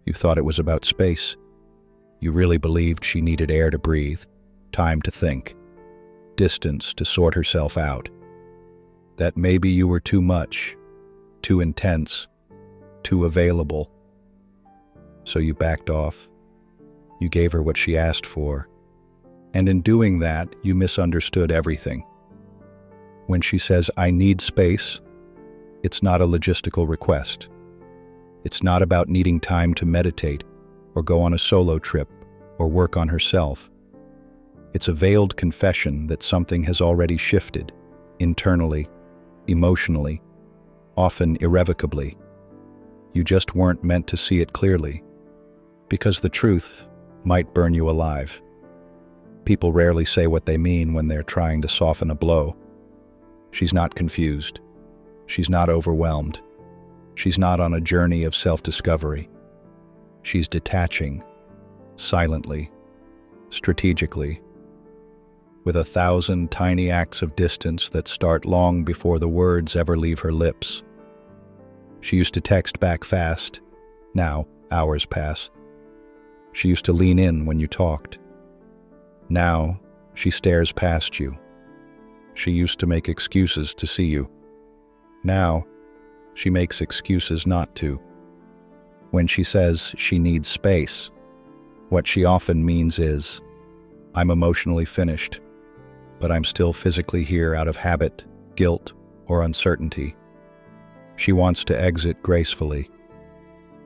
You thought it was about space. You really believed she needed air to breathe, time to think, distance to sort herself out. That maybe you were too much, too intense, too available. So you backed off. You gave her what she asked for. And in doing that, you misunderstood everything. When she says, "I need space," it's not a logistical request. It's not about needing time to meditate or go on a solo trip or work on herself. It's a veiled confession that something has already shifted, internally, emotionally, often irrevocably. You just weren't meant to see it clearly, because the truth might burn you alive. People rarely say what they mean when they're trying to soften a blow. She's not confused. She's not overwhelmed. She's not on a journey of self-discovery. She's detaching, silently, strategically, with 1,000 tiny acts of distance that start long before the words ever leave her lips. She used to text back fast. Now, hours pass. She used to lean in when you talked. Now, she stares past you. She used to make excuses to see you. Now, she makes excuses not to. When she says she needs space, what she often means is, "I'm emotionally finished, but I'm still physically here out of habit, guilt, or uncertainty." She wants to exit gracefully,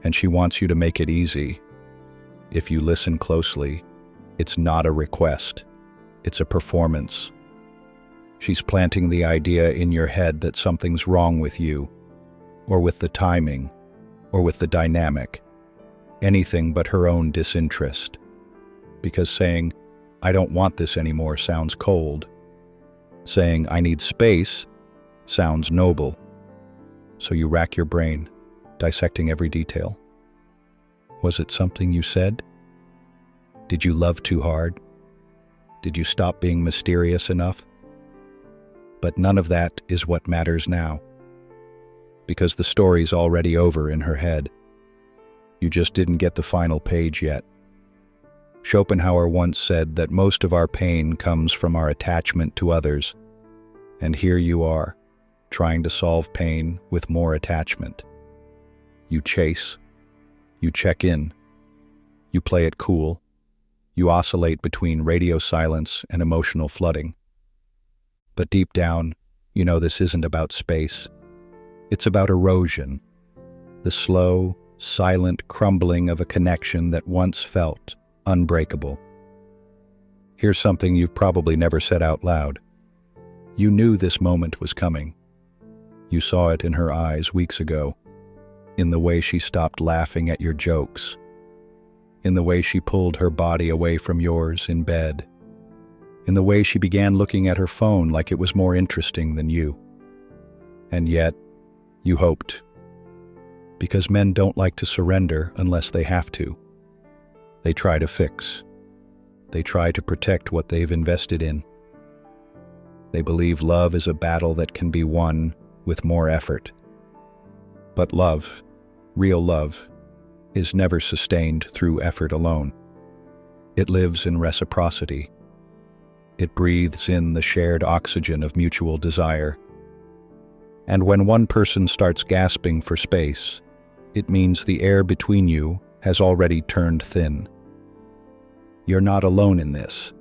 and she wants you to make it easy. If you listen closely, it's not a request, it's a performance. She's planting the idea in your head that something's wrong with you, or with the timing, or with the dynamic, anything but her own disinterest. Because saying, "I don't want this anymore" sounds cold. Saying, "I need space" sounds noble. So you rack your brain, dissecting every detail. Was it something you said? Did you love too hard? Did you stop being mysterious enough? But none of that is what matters now, because the story's already over in her head. You just didn't get the final page yet. Schopenhauer once said that most of our pain comes from our attachment to others, and here you are, trying to solve pain with more attachment. You chase, you check in, you play it cool, you oscillate between radio silence and emotional flooding. But deep down, you know this isn't about space. It's about erosion, the slow, silent crumbling of a connection that once felt unbreakable. Here's something you've probably never said out loud. You knew this moment was coming. You saw it in her eyes weeks ago, in the way she stopped laughing at your jokes, in the way she pulled her body away from yours in bed, in the way she began looking at her phone like it was more interesting than you. And yet, you hoped. Because men don't like to surrender unless they have to. They try to fix. They try to protect what they've invested in. They believe love is a battle that can be won with more effort. But love, real love, is never sustained through effort alone. It lives in reciprocity. It breathes in the shared oxygen of mutual desire. And when one person starts gasping for space, it means the air between you has already turned thin. You're not alone in this.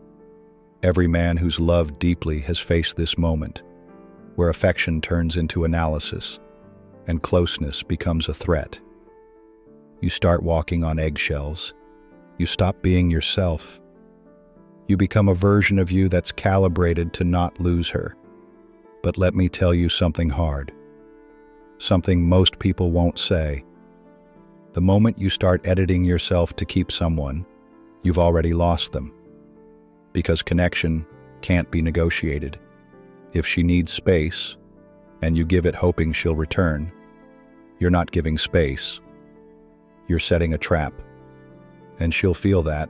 Every man who's loved deeply has faced this moment, where affection turns into analysis, and closeness becomes a threat. You start walking on eggshells. You stop being yourself. You become a version of you that's calibrated to not lose her. But let me tell you something hard. Something most people won't say. The moment you start editing yourself to keep someone, you've already lost them. Because connection can't be negotiated. If she needs space, and you give it hoping she'll return, you're not giving space. You're setting a trap. And she'll feel that.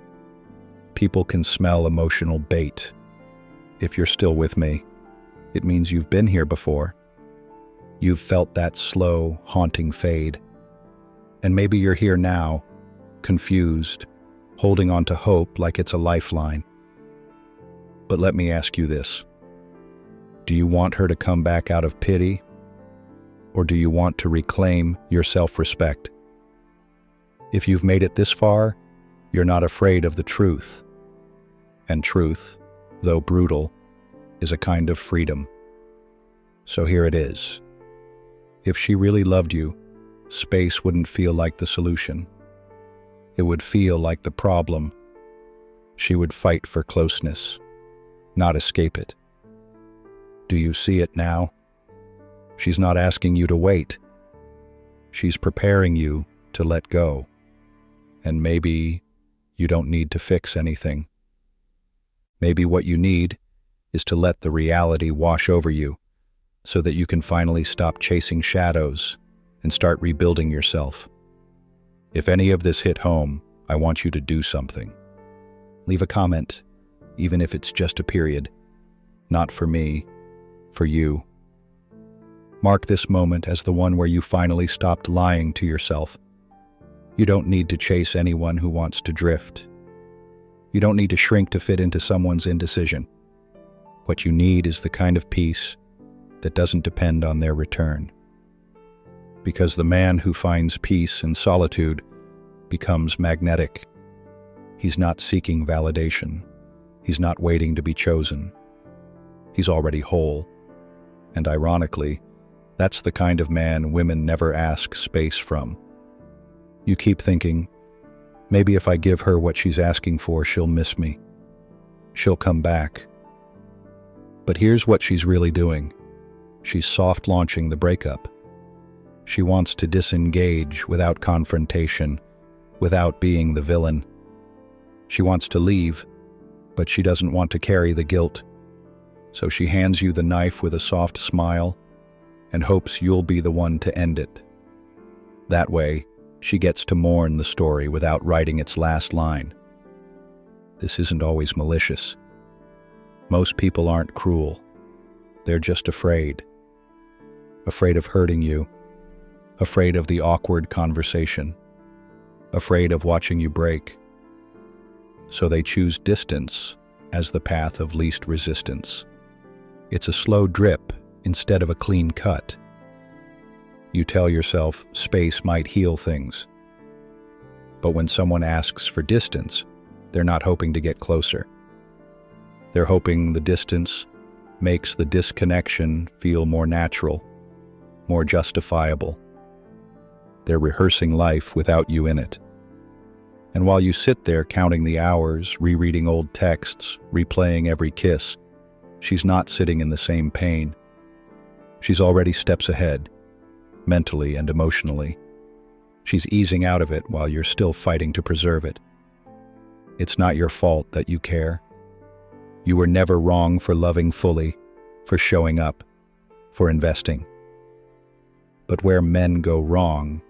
People can smell emotional bait. If you're still with me, it means you've been here before. You've felt that slow, haunting fade. And maybe you're here now, confused, holding on to hope like it's a lifeline. But let me ask you this. Do you want her to come back out of pity? Or do you want to reclaim your self-respect? If you've made it this far, you're not afraid of the truth. And truth, though brutal, is a kind of freedom. So here it is. If she really loved you, space wouldn't feel like the solution. It would feel like the problem. She would fight for closeness, not escape it. Do you see it now? She's not asking you to wait. She's preparing you to let go. And maybe you don't need to fix anything. Maybe what you need is to let the reality wash over you so that you can finally stop chasing shadows and start rebuilding yourself. If any of this hit home, I want you to do something. Leave a comment, even if it's just a period. Not for me, for you. Mark this moment as the one where you finally stopped lying to yourself. You don't need to chase anyone who wants to drift. You don't need to shrink to fit into someone's indecision. What you need is the kind of peace that doesn't depend on their return. Because the man who finds peace in solitude becomes magnetic. He's not seeking validation. He's not waiting to be chosen. He's already whole. And ironically, that's the kind of man women never ask space from. You keep thinking, maybe if I give her what she's asking for, she'll miss me. She'll come back. But here's what she's really doing. She's soft launching the breakup. She wants to disengage without confrontation, without being the villain. She wants to leave, but she doesn't want to carry the guilt. So she hands you the knife with a soft smile and hopes you'll be the one to end it. That way, she gets to mourn the story without writing its last line. This isn't always malicious. Most people aren't cruel. They're just afraid. Afraid of hurting you. Afraid of the awkward conversation. Afraid of watching you break. So they choose distance as the path of least resistance. It's a slow drip instead of a clean cut. You tell yourself space might heal things. But when someone asks for distance, they're not hoping to get closer. They're hoping the distance makes the disconnection feel more natural, more justifiable. They're rehearsing life without you in it. And while you sit there counting the hours, rereading old texts, replaying every kiss, she's not sitting in the same pain. She's already steps ahead, mentally and emotionally. She's easing out of it while you're still fighting to preserve it. It's not your fault that you care. You were never wrong for loving fully, for showing up, for investing. But where men go wrong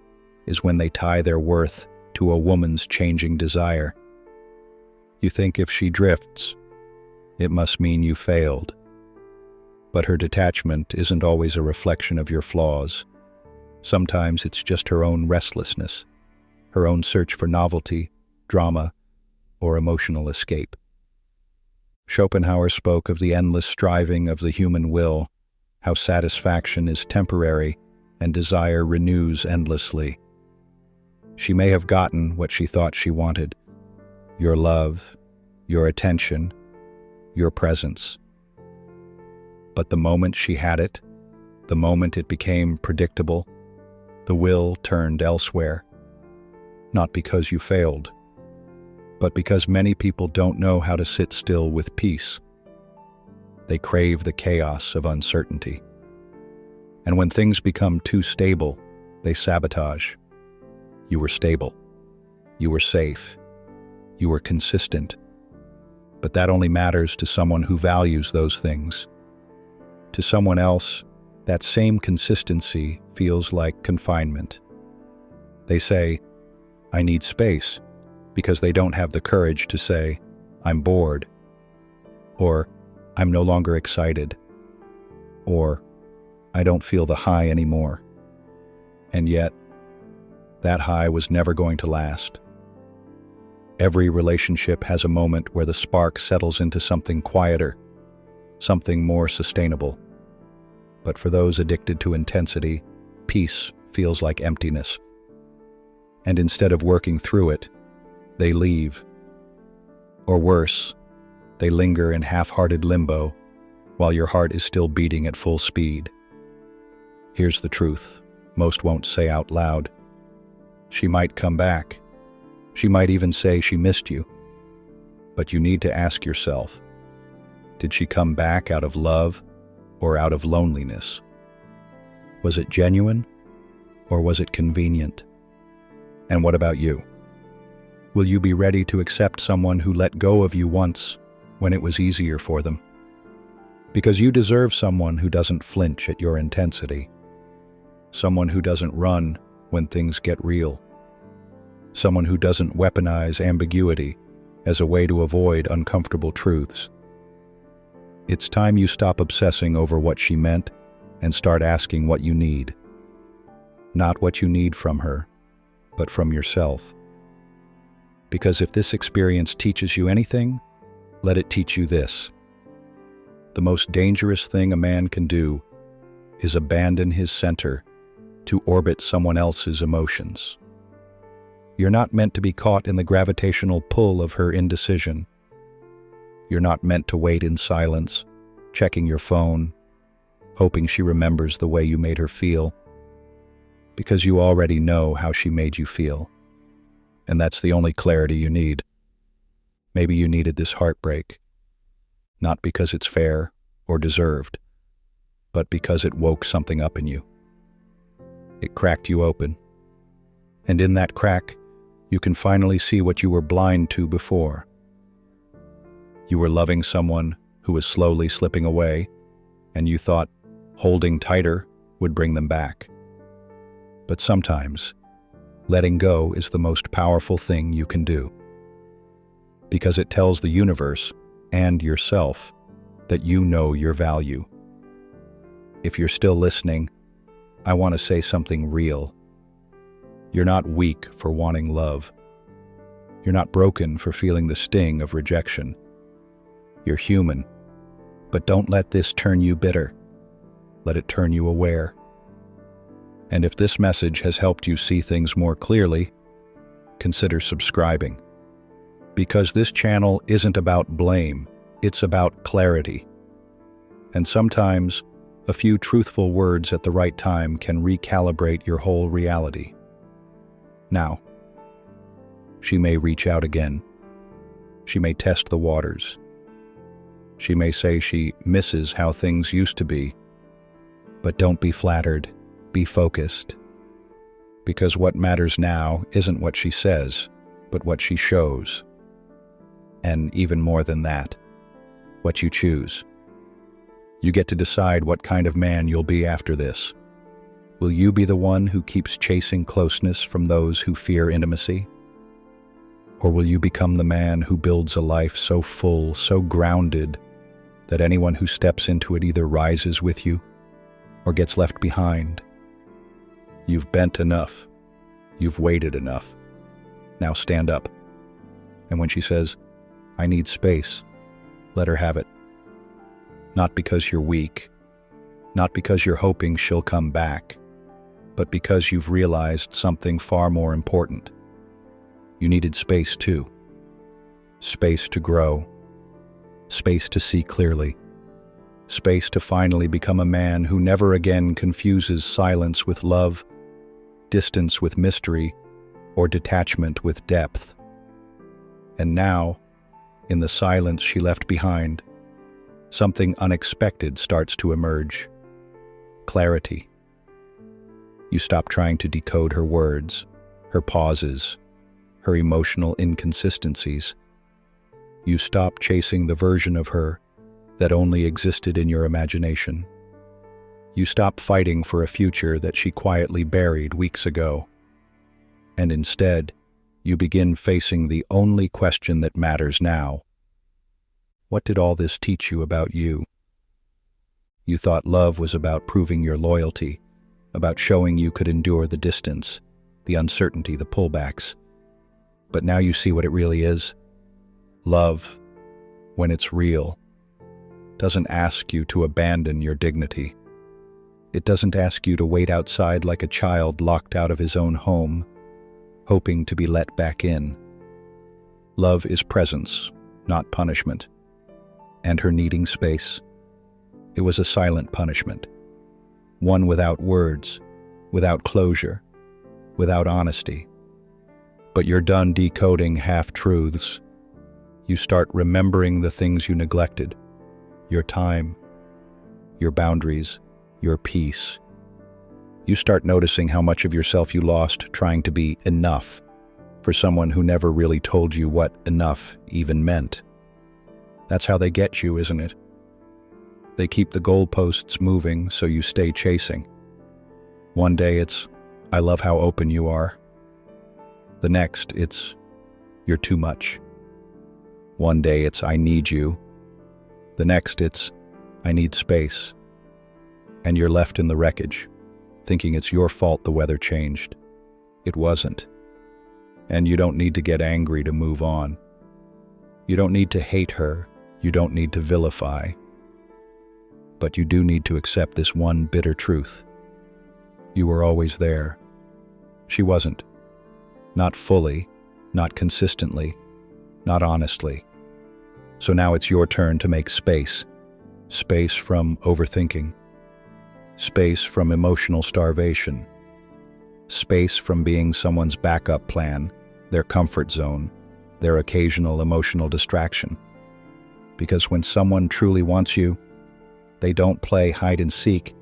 is when they tie their worth to a woman's changing desire. You think if she drifts, it must mean you failed. But her detachment isn't always a reflection of your flaws. Sometimes it's just her own restlessness, her own search for novelty, drama, or emotional escape. Schopenhauer spoke of the endless striving of the human will, how satisfaction is temporary and desire renews endlessly. She may have gotten what she thought she wanted, your love, your attention, your presence. But the moment she had it, the moment it became predictable, the will turned elsewhere. Not because you failed, but because many people don't know how to sit still with peace. They crave the chaos of uncertainty. And when things become too stable, they sabotage. You were stable. You were safe. You were consistent. But that only matters to someone who values those things. To someone else, that same consistency feels like confinement. They say, I need space, because they don't have the courage to say, I'm bored, or I'm no longer excited, or I don't feel the high anymore. And yet, that high was never going to last. Every relationship has a moment where the spark settles into something quieter, something more sustainable. But for those addicted to intensity, peace feels like emptiness. And instead of working through it, they leave. Or worse, they linger in half-hearted limbo while your heart is still beating at full speed. Here's the truth most won't say out loud. She might come back. She might even say she missed you. But you need to ask yourself, did she come back out of love or out of loneliness? Was it genuine or was it convenient? And what about you? Will you be ready to accept someone who let go of you once when it was easier for them? Because you deserve someone who doesn't flinch at your intensity. Someone who doesn't run when things get real. Someone who doesn't weaponize ambiguity as a way to avoid uncomfortable truths. It's time you stop obsessing over what she meant and start asking what you need. Not what you need from her, but from yourself. Because if this experience teaches you anything, let it teach you this. The most dangerous thing a man can do is abandon his center to orbit someone else's emotions. You're not meant to be caught in the gravitational pull of her indecision. You're not meant to wait in silence, checking your phone, hoping she remembers the way you made her feel, because you already know how she made you feel. And that's the only clarity you need. Maybe you needed this heartbreak, not because it's fair or deserved, but because it woke something up in you. It cracked you open. And in that crack, you can finally see what you were blind to before. You were loving someone who was slowly slipping away, and you thought holding tighter would bring them back. But sometimes, letting go is the most powerful thing you can do. Because it tells the universe and yourself that you know your value. If you're still listening, I want to say something real. You're not weak for wanting love. You're not broken for feeling the sting of rejection. You're human. But don't let this turn you bitter. Let it turn you aware. And if this message has helped you see things more clearly, consider subscribing. Because this channel isn't about blame, it's about clarity. And sometimes, a few truthful words at the right time can recalibrate your whole reality. Now, she may reach out again. She may test the waters. She may say she misses how things used to be. But don't be flattered. Be focused. Because what matters now isn't what she says, but what she shows. And even more than that, what you choose. You get to decide what kind of man you'll be after this. Will you be the one who keeps chasing closeness from those who fear intimacy? Or will you become the man who builds a life so full, so grounded, that anyone who steps into it either rises with you or gets left behind? You've bent enough. You've waited enough. Now stand up. And when she says, "I need space," let her have it. Not because you're weak, not because you're hoping she'll come back, but because you've realized something far more important. You needed space too. Space to grow. Space to see clearly. Space to finally become a man who never again confuses silence with love, distance with mystery, or detachment with depth. And now, in the silence she left behind, something unexpected starts to emerge. Clarity. You stop trying to decode her words, her pauses, her emotional inconsistencies. You stop chasing the version of her that only existed in your imagination. You stop fighting for a future that she quietly buried weeks ago. And instead, you begin facing the only question that matters now. What did all this teach you about you? You thought love was about proving your loyalty, about showing you could endure the distance, the uncertainty, the pullbacks. But now you see what it really is. Love, when it's real, doesn't ask you to abandon your dignity. It doesn't ask you to wait outside like a child locked out of his own home, hoping to be let back in. Love is presence, not punishment. And her needing space, it was a silent punishment. One without words, without closure, without honesty. But you're done decoding half-truths. You start remembering the things you neglected. Your time, your boundaries, your peace. You start noticing how much of yourself you lost trying to be enough for someone who never really told you what enough even meant. That's how they get you, isn't it? They keep the goalposts moving so you stay chasing. One day it's, I love how open you are. The next, it's, you're too much. One day it's, I need you. The next, it's, I need space. And you're left in the wreckage, thinking it's your fault the weather changed. It wasn't. And you don't need to get angry to move on. You don't need to hate her. You don't need to vilify. But you do need to accept this one bitter truth. You were always there. She wasn't. Not fully, not consistently, not honestly. So now it's your turn to make space. Space from overthinking. Space from emotional starvation. Space from being someone's backup plan, their comfort zone, their occasional emotional distraction. Because when someone truly wants you, they don't play hide and seek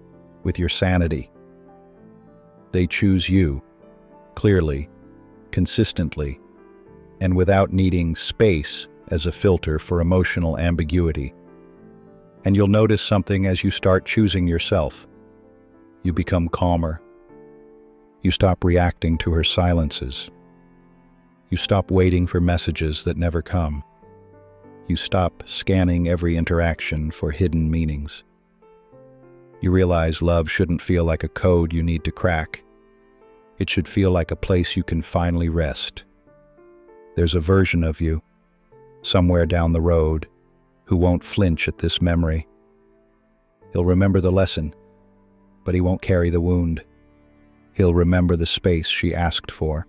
with your sanity. They choose you, clearly, consistently, and without needing space as a filter for emotional ambiguity. And you'll notice something as you start choosing yourself. You become calmer. You stop reacting to her silences. You stop waiting for messages that never come. You stop scanning every interaction for hidden meanings. You realize love shouldn't feel like a code you need to crack. It should feel like a place you can finally rest. There's a version of you, somewhere down the road, who won't flinch at this memory. He'll remember the lesson, but he won't carry the wound. He'll remember the space she asked for,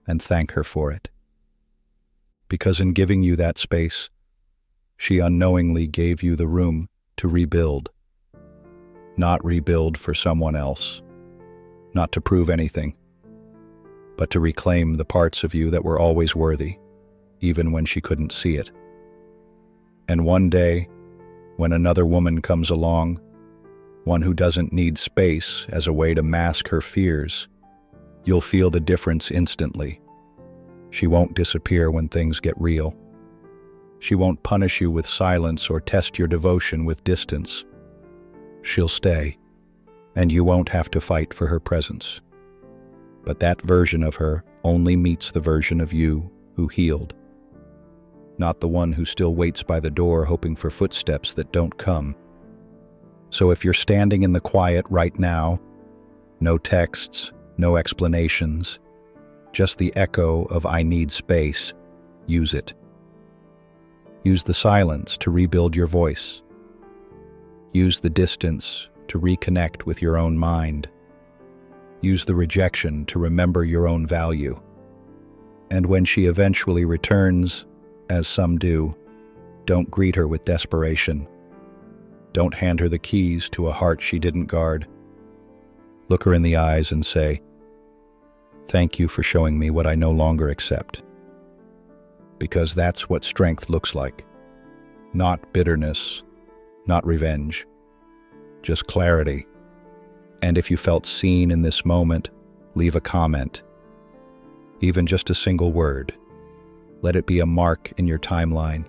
and thank her for it. Because in giving you that space, she unknowingly gave you the room to rebuild. Not rebuild for someone else, not to prove anything, but to reclaim the parts of you that were always worthy, even when she couldn't see it. And one day, when another woman comes along, one who doesn't need space as a way to mask her fears, you'll feel the difference instantly. She won't disappear when things get real. She won't punish you with silence or test your devotion with distance. She'll stay, and you won't have to fight for her presence. But that version of her only meets the version of you who healed, not the one who still waits by the door hoping for footsteps that don't come. So if you're standing in the quiet right now, no texts, no explanations, just the echo of I need space, use it. Use the silence to rebuild your voice. Use the distance to reconnect with your own mind. Use the rejection to remember your own value. And when she eventually returns, as some do, don't greet her with desperation. Don't hand her the keys to a heart she didn't guard. Look her in the eyes and say, "Thank you for showing me what I no longer accept." Because that's what strength looks like. Not bitterness, not revenge, just clarity. And if you felt seen in this moment, leave a comment. Even just a single word. Let it be a mark in your timeline,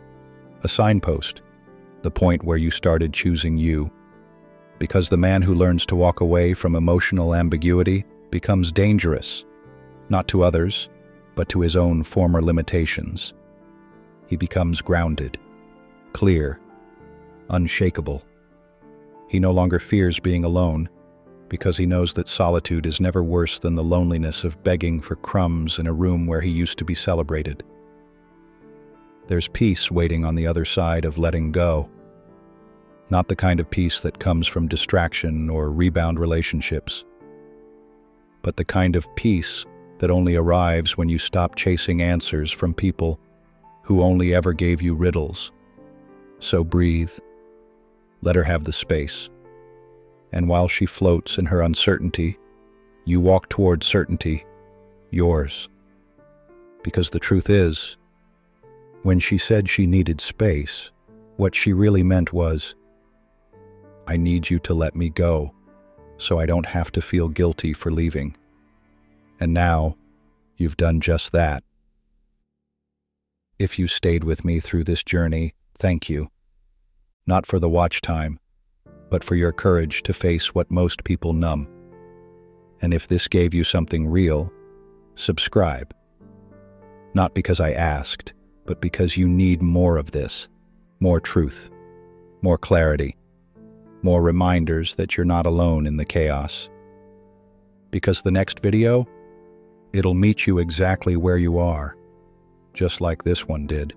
a signpost, the point where you started choosing you. Because the man who learns to walk away from emotional ambiguity becomes dangerous, not to others, but to his own former limitations. He becomes grounded, clear, unshakable. He no longer fears being alone, because he knows that solitude is never worse than the loneliness of begging for crumbs in a room where he used to be celebrated. There's peace waiting on the other side of letting go. Not the kind of peace that comes from distraction or rebound relationships, but the kind of peace that only arrives when you stop chasing answers from people who only ever gave you riddles. So breathe. Let her have the space. And while she floats in her uncertainty, you walk toward certainty, yours. Because the truth is, when she said she needed space, what she really meant was, I need you to let me go, so I don't have to feel guilty for leaving. And now, you've done just that. If you stayed with me through this journey, thank you. Not for the watch time, but for your courage to face what most people numb. And if this gave you something real, subscribe. Not because I asked, but because you need more of this. More truth, more clarity, more reminders that you're not alone in the chaos. Because the next video, it'll meet you exactly where you are, just like this one did.